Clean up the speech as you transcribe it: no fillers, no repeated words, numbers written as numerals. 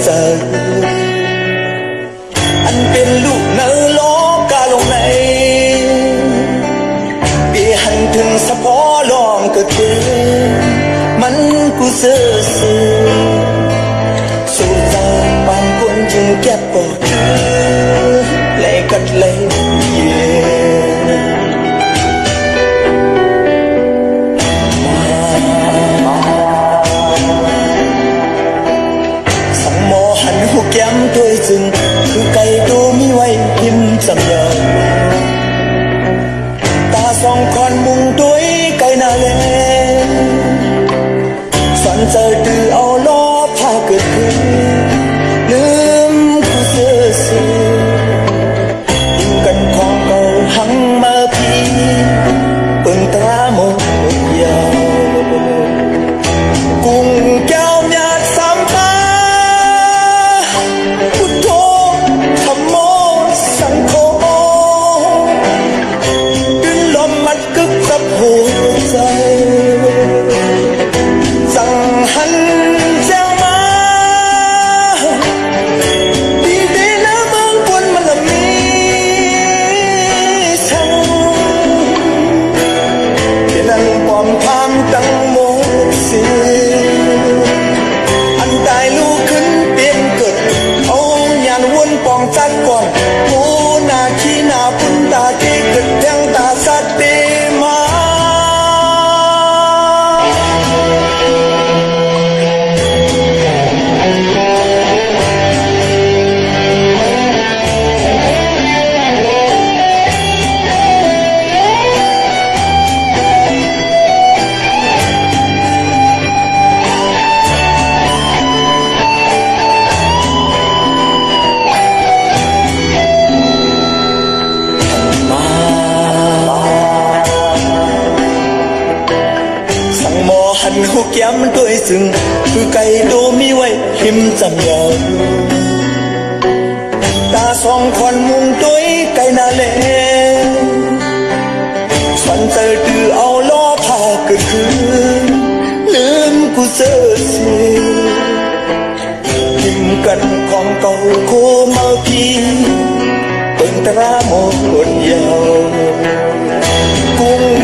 ใจอันเป็นลูกเนรโลกาลงในเบียหันถึงสะพอลองก็เตือนมันกูเสือสู้ใจปานคนจึงแก็บปอดเลยกัดเลยเย็นสังโมหันหูแก้มตัวจึงคือไก่ดูมีไว้หิมจำยาวตาสองคอนมุงด้วยไก่นาเลฝันเจอตือเอาล้อพาเกิดขึ้นลืมกูเสือยิ่งกันของเก่าหังมาพี่เปิ่งตาหมดยาวกุ้งแก้วหยาดสามตาพุทโธธัมโมสังโฆดึงลมมัดกึกกับหัวใจสั่งหันเจ้ามาดีๆนะเมืองบนมันละมีช่างเดี๋ยวนั้นปลอมพามตั้งโมสิอันตายลูกขึ้นเปลี่ยนเกิดเอาหยานวนปองจัดก่อนหูหน้าขี้หน้าปุ่นตาที่เกิดแทงตาสัตติมาหันหูแก้มมันด้วยซึ่งคือไก่ดูมีไว้หิมจำยาวตาสองคนมุงด้วยไก่นาเลฝันเจอตือเอาล้อพาเกิดขึ้นลืมกูเสือหิมกันของเก่าโคมาพี่เปิ่งตราหมดยาวกุ้ง